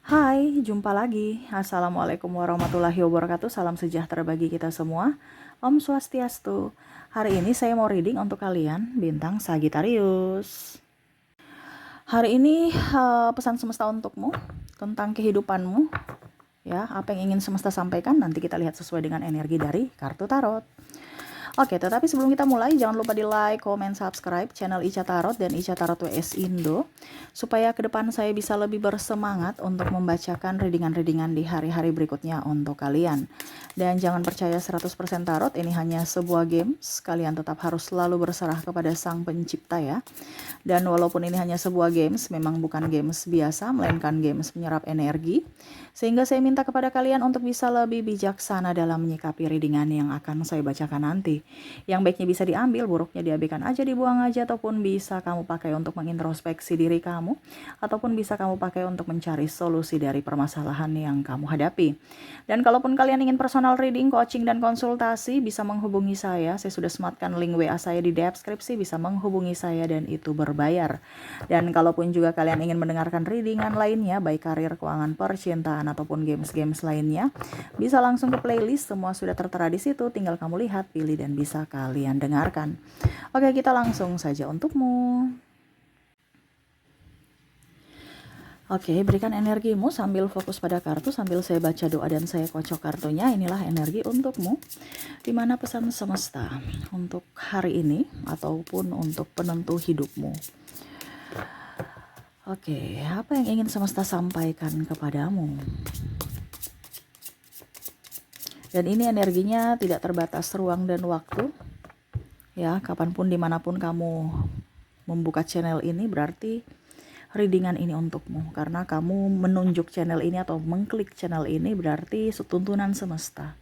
Hai, jumpa lagi. Assalamualaikum warahmatullahi wabarakatuh. Salam sejahtera bagi kita semua. Om Swastiastu. Hari ini saya mau reading untuk kalian, bintang Sagittarius. Hari ini pesan semesta untukmu tentang kehidupanmu. Ya, apa yang ingin semesta sampaikan nanti kita lihat sesuai dengan energi dari kartu tarot. Oke, tetapi sebelum kita mulai, jangan lupa di like, comment, subscribe channel Ica Tarot dan Ica Tarot WS Indo, supaya ke depan saya bisa lebih bersemangat untuk membacakan readingan-readingan di hari-hari berikutnya untuk kalian. Dan jangan percaya 100% tarot, ini hanya sebuah games, kalian tetap harus selalu berserah kepada Sang Pencipta ya. Dan walaupun ini hanya sebuah games, memang bukan games biasa, melainkan games menyerap energi. Sehingga saya minta kepada kalian untuk bisa lebih bijaksana dalam menyikapi readingan yang akan saya bacakan nanti. Yang baiknya bisa diambil, buruknya diabaikan aja, dibuang aja, ataupun bisa kamu pakai untuk mengintrospeksi diri kamu, ataupun bisa kamu pakai untuk mencari solusi dari permasalahan yang kamu hadapi. Dan kalaupun kalian ingin personal reading, coaching, dan konsultasi, bisa menghubungi saya. Saya sudah sematkan link WA saya di deskripsi, bisa menghubungi saya dan itu berbayar. Dan kalaupun juga kalian ingin mendengarkan readingan lainnya, baik karir, keuangan, percintaan, ataupun games-games lainnya, bisa langsung ke playlist, semua sudah tertera di situ, tinggal kamu lihat, pilih, dan bisa kalian dengarkan. Oke, kita langsung saja untukmu. Oke, berikan energimu sambil fokus pada kartu, sambil saya baca doa dan saya kocok kartunya. Inilah energi untukmu, dimana pesan semesta untuk hari ini ataupun untuk penentu hidupmu. Oke, apa yang ingin semesta sampaikan kepadamu? Dan ini energinya tidak terbatas ruang dan waktu. Ya, kapanpun dimanapun kamu membuka channel ini, berarti readingan ini untukmu. Karena kamu menunjuk channel ini atau mengklik channel ini, berarti tuntunan semesta.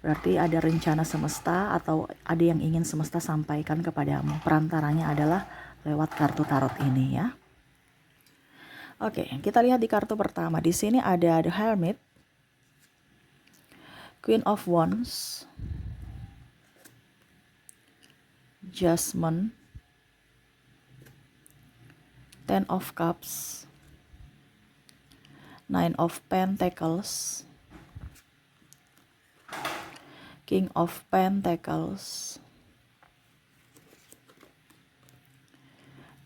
Berarti ada rencana semesta atau ada yang ingin semesta sampaikan kepadamu. Perantaranya adalah lewat kartu tarot ini ya. Oke, kita lihat di kartu pertama. Di sini ada The Hermit, Queen of Wands, Judgment, Ten of Cups, Nine of Pentacles, King of Pentacles,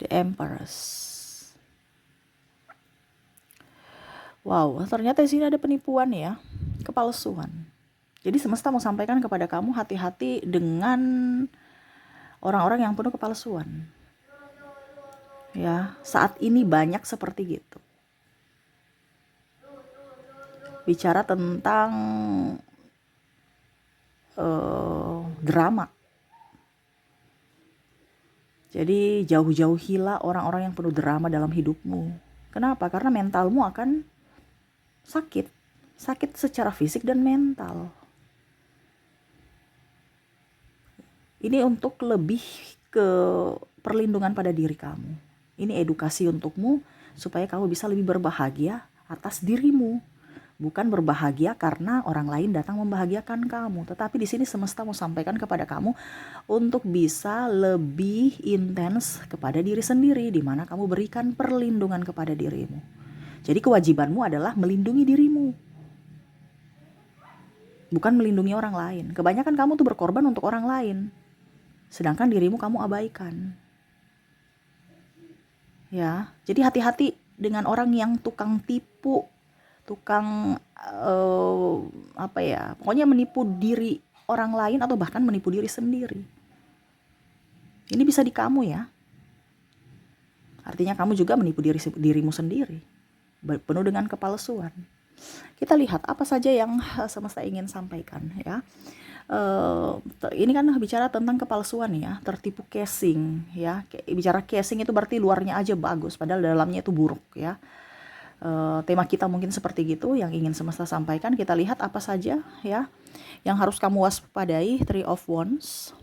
The Empress. Wow, ternyata di sini ada penipuan ya, kepalsuan. Jadi semesta mau sampaikan kepada kamu, hati-hati dengan orang-orang yang penuh kepalsuan. Ya, saat ini banyak seperti gitu. Bicara tentang drama. Jadi jauh-jauhilah orang-orang yang penuh drama dalam hidupmu. Kenapa? Karena mentalmu akan sakit secara fisik dan mental. Ini untuk lebih ke perlindungan pada diri kamu. Ini edukasi untukmu supaya kamu bisa lebih berbahagia atas dirimu, bukan berbahagia karena orang lain datang membahagiakan kamu. Tetapi di sini semesta mau sampaikan kepada kamu untuk bisa lebih intens kepada diri sendiri, di mana kamu berikan perlindungan kepada dirimu. Jadi kewajibanmu adalah melindungi dirimu, bukan melindungi orang lain. Kebanyakan kamu tuh berkorban untuk orang lain, sedangkan dirimu kamu abaikan. Ya, jadi hati-hati dengan orang yang tukang tipu, tukang pokoknya menipu diri orang lain atau bahkan menipu diri sendiri. Ini bisa di kamu ya. Artinya kamu juga menipu dirimu sendiri, penuh dengan kepalsuan. Kita lihat apa saja yang semesta ingin sampaikan ya. Ini kan bicara tentang kepalsuan ya, tertipu casing ya. Bicara casing itu berarti luarnya aja bagus padahal dalamnya itu buruk ya. Tema kita mungkin seperti gitu yang ingin semesta sampaikan. Kita lihat apa saja ya yang harus kamu waspadai. Three of Wands.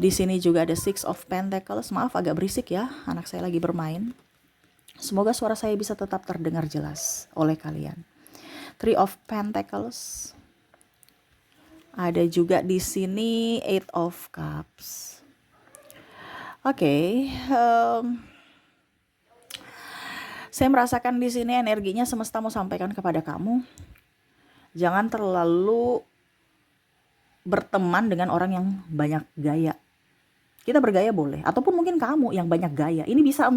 Di sini juga ada Six of Pentacles. Maaf agak berisik ya, anak saya lagi bermain. Semoga suara saya bisa tetap terdengar jelas oleh kalian. Three of Pentacles. Ada juga di sini Eight of Cups. Oke, Saya merasakan di sini energinya semesta mau sampaikan kepada kamu, jangan terlalu berteman dengan orang yang banyak gaya. Kita bergaya boleh, ataupun mungkin kamu yang banyak gaya. Ini bisa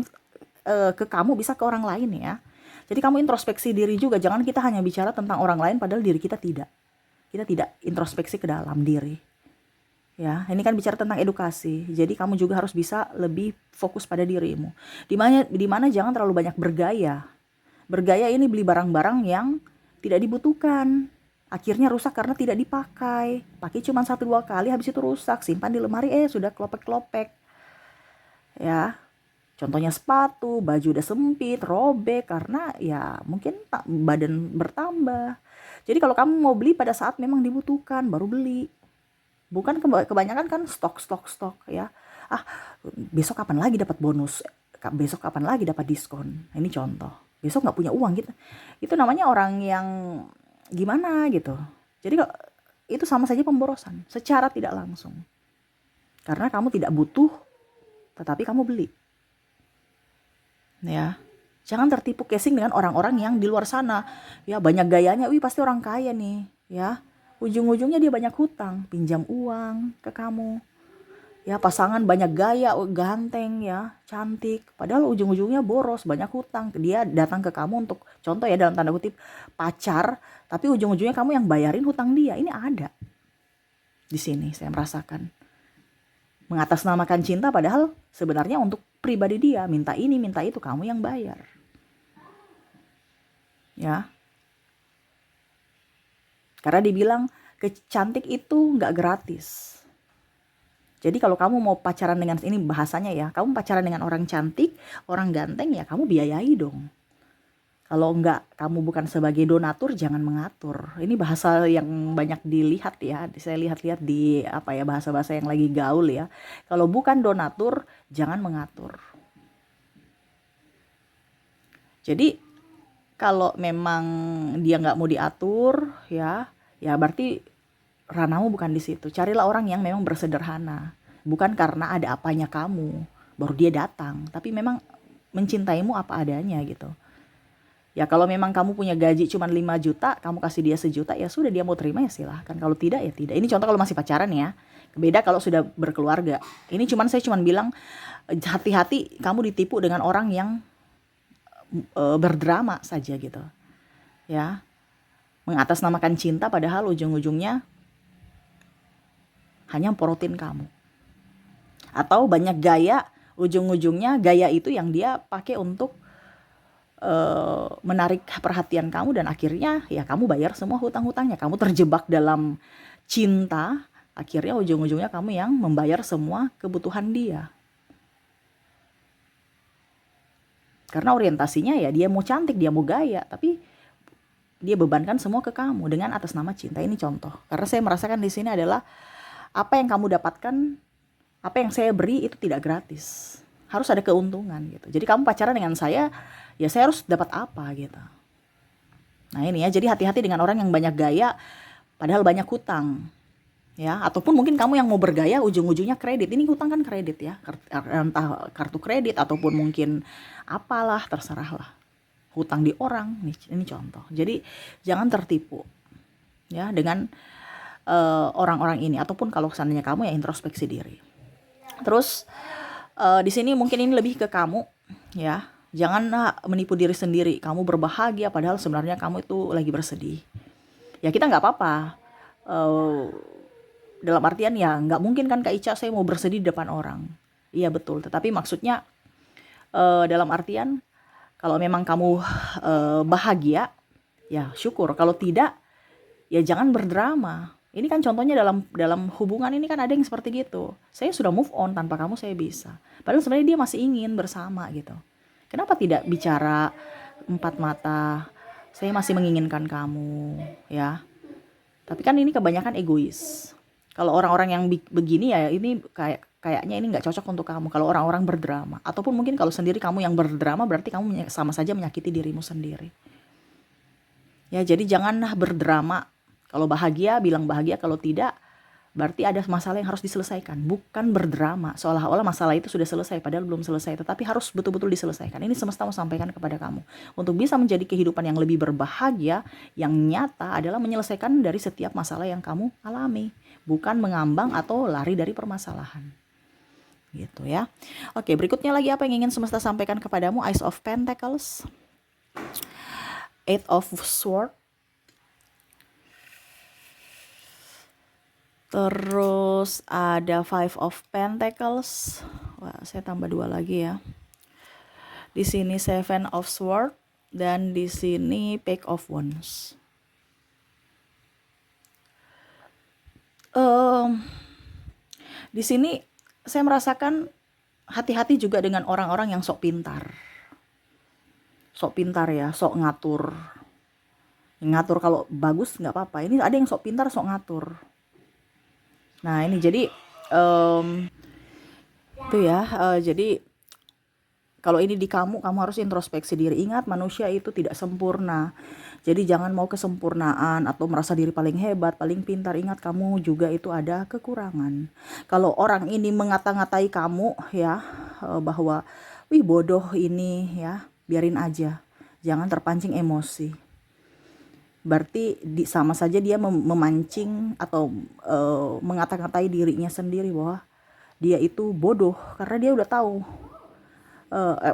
ke kamu, bisa ke orang lain ya. Jadi kamu introspeksi diri juga, jangan kita hanya bicara tentang orang lain padahal diri kita tidak. Kita tidak introspeksi ke dalam diri. Ya, ini kan bicara tentang edukasi. Jadi kamu juga harus bisa lebih fokus pada dirimu. Di mana jangan terlalu banyak bergaya. Bergaya ini beli barang-barang yang tidak dibutuhkan. Akhirnya rusak karena tidak dipakai. Pakai cuma 1-2 kali, habis itu rusak. Simpan di lemari, sudah klopek-klopek. Ya, contohnya sepatu, baju udah sempit, robek karena ya mungkin badan bertambah. Jadi kalau kamu mau beli pada saat memang dibutuhkan, baru beli. Bukan kebanyakan kan stok ya. Besok kapan lagi dapat bonus? Besok kapan lagi dapat diskon? Ini contoh. Besok nggak punya uang gitu. Itu namanya orang yang gimana gitu. Jadi itu sama saja pemborosan secara tidak langsung. Karena kamu tidak butuh, tetapi kamu beli. Ya. Jangan tertipu casing dengan orang-orang yang di luar sana. Ya banyak gayanya, pasti orang kaya nih. Ya. Ujung-ujungnya dia banyak hutang, pinjam uang ke kamu. Ya pasangan banyak gaya, ganteng ya, cantik. Padahal ujung-ujungnya boros, banyak hutang. Dia datang ke kamu untuk, contoh ya dalam tanda kutip, pacar. Tapi ujung-ujungnya kamu yang bayarin hutang dia. Ini ada. Di sini saya merasakan. Mengatasnamakan cinta padahal sebenarnya untuk pribadi dia. Minta ini, minta itu, kamu yang bayar. Ya. Karena dibilang cantik itu nggak gratis. Jadi kalau kamu mau pacaran dengan, ini bahasanya ya, kamu pacaran dengan orang cantik, orang ganteng ya kamu biayai dong. Kalau nggak, kamu bukan sebagai donatur, jangan mengatur. Ini bahasa yang banyak dilihat ya. Saya lihat-lihat di bahasa-bahasa yang lagi gaul ya. Kalau bukan donatur, jangan mengatur. Jadi kalau memang dia nggak mau diatur ya berarti ranahmu bukan di situ. Carilah orang yang memang bersederhana, bukan karena ada apanya kamu baru dia datang, tapi memang mencintaimu apa adanya gitu. Ya kalau memang kamu punya gaji cuma 5 juta, kamu kasih dia 1 juta, ya sudah, dia mau terima ya silahkan. Kalau tidak ya tidak. Ini contoh kalau masih pacaran ya. Beda kalau sudah berkeluarga. Ini saya cuma bilang hati-hati kamu ditipu dengan orang yang berdrama saja gitu. Ya. Mengatasnamakan cinta padahal ujung-ujungnya hanya porotin kamu. Atau banyak gaya, ujung-ujungnya gaya itu yang dia pakai untuk menarik perhatian kamu, dan akhirnya ya kamu bayar semua hutang-hutangnya. Kamu terjebak dalam cinta, akhirnya ujung-ujungnya kamu yang membayar semua kebutuhan dia. Karena orientasinya ya dia mau cantik, dia mau gaya, tapi dia bebankan semua ke kamu dengan atas nama cinta. Ini contoh. Karena saya merasakan di sini adalah apa yang kamu dapatkan, apa yang saya beri itu tidak gratis. Harus ada keuntungan gitu. Jadi kamu pacaran dengan saya, ya saya harus dapat apa gitu. Nah ini ya, jadi hati-hati dengan orang yang banyak gaya padahal banyak hutang. Ya, ataupun mungkin kamu yang mau bergaya ujung-ujungnya kredit. Ini hutang kan kredit ya. Entah kartu kredit ataupun mungkin apalah, terserah lah. Hutang di orang, ini contoh. Jadi jangan tertipu ya dengan orang-orang ini, ataupun kalau seandainya kamu ya introspeksi diri. Terus di sini mungkin ini lebih ke kamu ya. Jangan menipu diri sendiri. Kamu berbahagia padahal sebenarnya kamu itu lagi bersedih. Ya kita nggak apa-apa. Dalam artian ya nggak mungkin kan Kak Ica saya mau bersedih di depan orang. Iya betul. Tetapi maksudnya dalam artian kalau memang kamu bahagia, ya syukur. Kalau tidak, ya jangan berdrama. Ini kan contohnya dalam hubungan ini kan ada yang seperti gitu. Saya sudah move on, tanpa kamu saya bisa. Padahal sebenarnya dia masih ingin bersama gitu. Kenapa tidak bicara 4 mata? Saya masih menginginkan kamu, ya. Tapi kan ini kebanyakan egois. Kalau orang-orang yang begini ya ini kayaknya ini nggak cocok untuk kamu. Kalau orang-orang berdrama, ataupun mungkin kalau sendiri kamu yang berdrama, berarti kamu sama saja menyakiti dirimu sendiri. Ya jadi janganlah berdrama. Kalau bahagia bilang bahagia, kalau tidak Berarti ada masalah yang harus diselesaikan, bukan berdrama seolah-olah masalah itu sudah selesai padahal belum selesai, tetapi harus betul-betul diselesaikan. Ini semesta mau sampaikan kepada kamu. Untuk bisa menjadi kehidupan yang lebih berbahagia, yang nyata adalah menyelesaikan dari setiap masalah yang kamu alami, bukan mengambang atau lari dari permasalahan. Gitu ya. Oke, berikutnya lagi apa yang ingin semesta sampaikan kepadamu? Ace of Pentacles, Eight of Swords, terus ada Five of Pentacles. Wah, saya tambah 2 lagi ya. Di sini Seven of Swords dan di sini Page of Wands. Di sini saya merasakan hati-hati juga dengan orang-orang yang sok pintar. Sok pintar ya, sok ngatur. Ngatur kalau bagus nggak apa-apa. Ini ada yang sok pintar, sok ngatur. Nah ini jadi itu ya. Jadi kalau ini di kamu harus introspeksi diri. Ingat, manusia itu tidak sempurna. Jadi jangan mau kesempurnaan atau merasa diri paling hebat, paling pintar. Ingat, kamu juga itu ada kekurangan. Kalau orang ini mengata-ngatai kamu ya, bahwa wih bodoh ini ya, biarin aja. Jangan terpancing emosi. Berarti sama saja dia memancing atau mengata-ngatai dirinya sendiri bahwa dia itu bodoh karena dia udah tahu.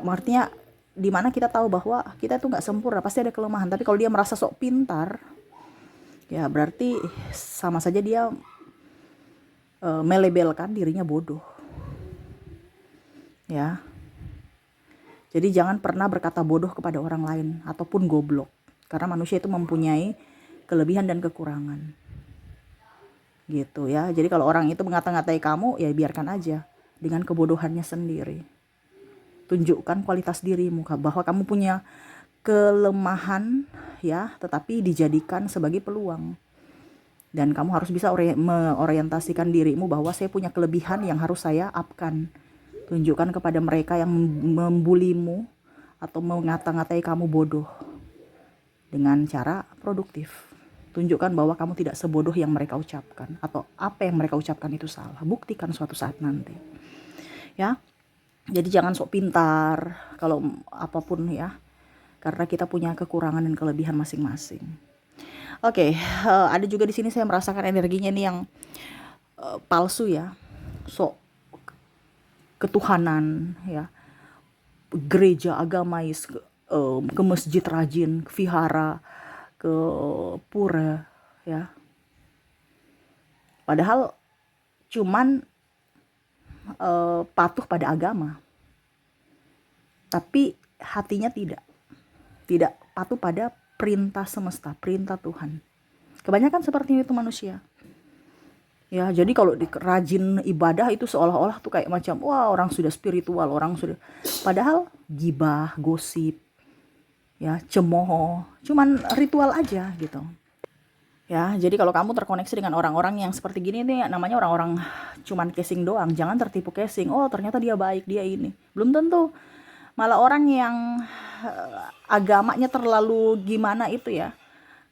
Artinya dimana kita tahu bahwa kita tuh nggak sempurna, pasti ada kelemahan. Tapi kalau dia merasa sok pintar, ya berarti sama saja dia melabelkan dirinya bodoh. Ya, jadi jangan pernah berkata bodoh kepada orang lain ataupun goblok, karena manusia itu mempunyai kelebihan dan kekurangan. Gitu ya. Jadi kalau orang itu mengata-ngatai kamu, ya biarkan aja dengan kebodohannya sendiri. Tunjukkan kualitas dirimu bahwa kamu punya kelemahan ya, tetapi dijadikan sebagai peluang. Dan kamu harus bisa mengorientasikan dirimu bahwa saya punya kelebihan yang harus saya upkan. Tunjukkan kepada mereka yang membulimu atau mengata-ngatai kamu bodoh dengan cara produktif. Tunjukkan bahwa kamu tidak sebodoh yang mereka ucapkan, atau apa yang mereka ucapkan itu salah. Buktikan suatu saat nanti. Ya. Jadi jangan sok pintar kalau apapun ya, karena kita punya kekurangan dan kelebihan masing-masing. Oke, ada juga di sini saya merasakan energinya nih yang palsu ya, sok ketuhanan ya, gereja agamais, ke masjid rajin, ke vihara, ke pura ya. Padahal cuman patuh pada agama, tapi hatinya tidak patuh pada perintah semesta, perintah Tuhan. Kebanyakan seperti itu manusia ya. Jadi kalau rajin ibadah itu seolah-olah tuh kayak macam wah orang sudah spiritual, orang sudah, padahal gibah, gosip ya, cemooh, cuman ritual aja gitu. Ya, jadi kalau kamu terkoneksi dengan orang-orang yang seperti gini nih, namanya orang-orang cuman casing doang. Jangan tertipu casing. Oh, ternyata dia baik, dia ini. Belum tentu. Malah orang yang agamanya terlalu gimana itu ya,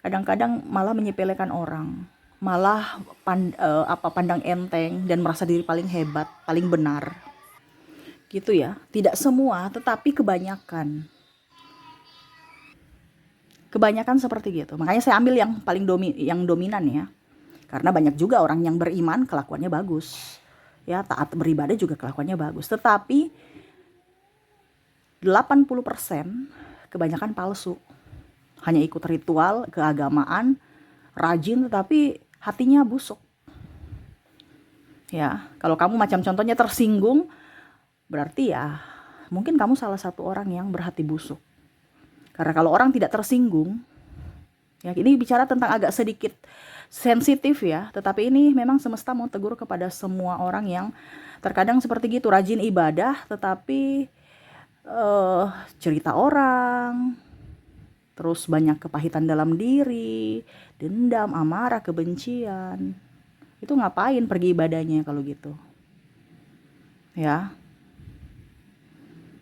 kadang-kadang malah menyepelekan orang. Malah pandang enteng dan merasa diri paling hebat, paling benar. Gitu ya. Tidak semua, tetapi kebanyakan. Kebanyakan seperti gitu. Makanya saya ambil yang paling dominan ya. Karena banyak juga orang yang beriman kelakuannya bagus. Ya, taat beribadah juga kelakuannya bagus. Tetapi 80% kebanyakan palsu. Hanya ikut ritual, keagamaan, rajin tetapi hatinya busuk. Ya, kalau kamu macam contohnya tersinggung, berarti ya mungkin kamu salah satu orang yang berhati busuk. Karena kalau orang tidak tersinggung, ya ini bicara tentang agak sedikit sensitif ya, tetapi ini memang semesta mau tegur kepada semua orang yang terkadang seperti gitu, rajin ibadah tetapi cerita orang, terus banyak kepahitan dalam diri, dendam, amarah, kebencian. Itu ngapain pergi ibadahnya kalau gitu? Ya.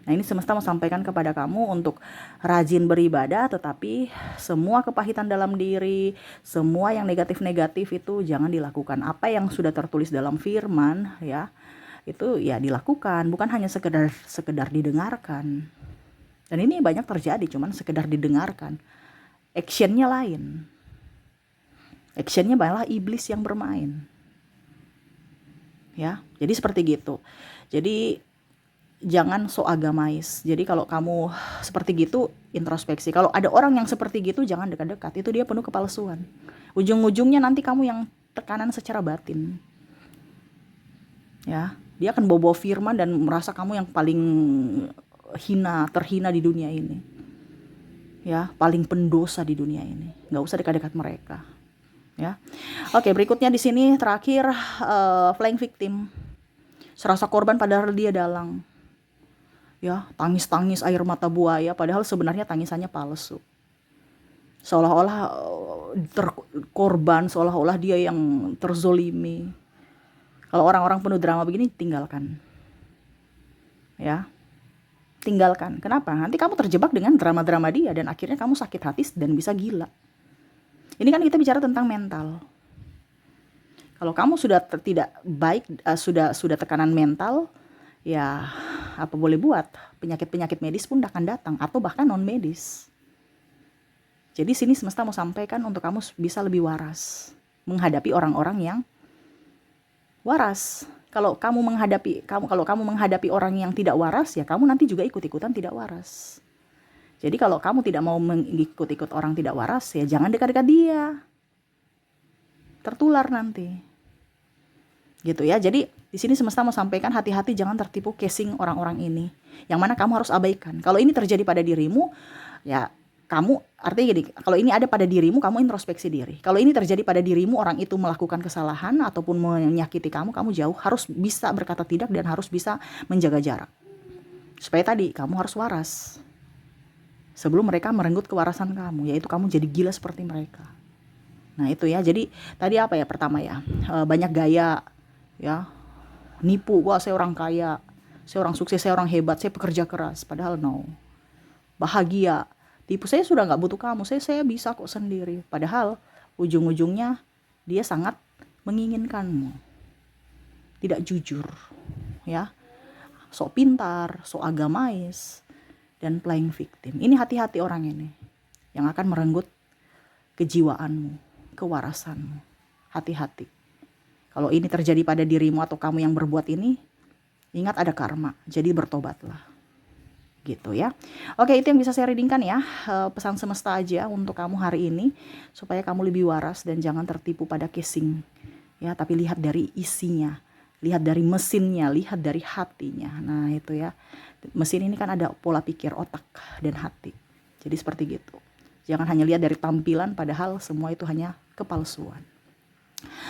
Nah, ini semesta mau sampaikan kepada kamu untuk rajin beribadah, tetapi semua kepahitan dalam diri, semua yang negatif-negatif itu jangan dilakukan. Apa yang sudah tertulis dalam firman ya, itu ya dilakukan, bukan hanya sekedar didengarkan. Dan ini banyak terjadi, cuman sekedar didengarkan. Actionnya lain. Actionnya malah iblis yang bermain. Ya, jadi seperti gitu. Jadi jangan so agamais. Jadi kalau kamu seperti gitu, introspeksi. Kalau ada orang yang seperti gitu, jangan dekat-dekat. Itu dia penuh kepalsuan. Ujung-ujungnya nanti kamu yang tekanan secara batin. Ya, dia akan bawa firman dan merasa kamu yang paling terhina di dunia ini. Ya, paling pendosa di dunia ini. Nggak usah dekat-dekat mereka. Ya. Oke, berikutnya di sini terakhir flying victim. Serasa korban padahal dia dalang. Ya, tangis-tangis air mata buaya padahal sebenarnya tangisannya palsu. Seolah-olah korban, seolah-olah dia yang terzolimi. Kalau orang-orang penuh drama begini, tinggalkan. Ya, tinggalkan. Kenapa? Nanti kamu terjebak dengan drama-drama dia dan akhirnya kamu sakit hati dan bisa gila. Ini kan kita bicara tentang mental. Kalau kamu sudah tidak baik, sudah tekanan mental, ya apa boleh buat, penyakit-penyakit medis pun akan datang, atau bahkan non medis. Jadi sini semesta mau sampaikan untuk kamu bisa lebih waras menghadapi orang-orang yang waras. Kalau kamu menghadapi orang yang tidak waras, ya kamu nanti juga ikut-ikutan tidak waras. Jadi kalau kamu tidak mau mengikut-ikut orang tidak waras, ya jangan dekat-dekat dia. Tertular nanti. Gitu ya. Jadi di sini semesta mau sampaikan hati-hati jangan tertipu casing orang-orang ini. Yang mana kamu harus abaikan. Kalau ini terjadi pada dirimu, ya kamu artinya gini, kalau ini ada pada dirimu, kamu introspeksi diri. Kalau ini terjadi pada dirimu, orang itu melakukan kesalahan ataupun menyakiti kamu jauh, harus bisa berkata tidak dan harus bisa menjaga jarak. Supaya tadi kamu harus waras. Sebelum mereka merenggut kewarasan kamu, yaitu kamu jadi gila seperti mereka. Nah itu ya, jadi tadi apa ya, pertama ya, banyak gaya ya, nipu, wah saya orang kaya, saya orang sukses, saya orang hebat, saya pekerja keras, padahal no. Bahagia, tipu, saya sudah nggak butuh kamu, saya bisa kok sendiri, padahal ujung-ujungnya dia sangat menginginkanmu, tidak jujur ya, sok pintar, sok agamais, dan playing victim. Ini hati-hati orang ini yang akan merenggut kejiwaanmu, kewarasanmu. Hati-hati. Kalau ini terjadi pada dirimu atau kamu yang berbuat ini, ingat ada karma. Jadi bertobatlah. Gitu ya. Oke, itu yang bisa saya readingkan ya. Pesan semesta aja untuk kamu hari ini supaya kamu lebih waras dan jangan tertipu pada casing. Ya, tapi lihat dari isinya. Lihat dari mesinnya, lihat dari hatinya. Nah, itu ya. Mesin ini kan ada pola pikir otak dan hati. Jadi seperti gitu. Jangan hanya lihat dari tampilan padahal semua itu hanya kepalsuan.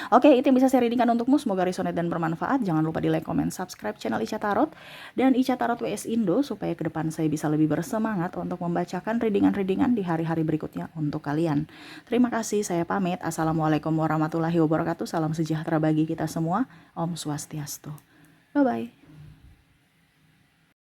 Oke, itu yang bisa saya readingkan untukmu. Semoga resonate dan bermanfaat. Jangan lupa di like, comment, subscribe channel Ica Tarot dan Ica Tarot WS Indo supaya ke depan saya bisa lebih bersemangat untuk membacakan readingan-readingan di hari-hari berikutnya untuk kalian. Terima kasih, saya pamit. Assalamualaikum warahmatullahi wabarakatuh. Salam sejahtera bagi kita semua. Om Swastiastu. Bye-bye.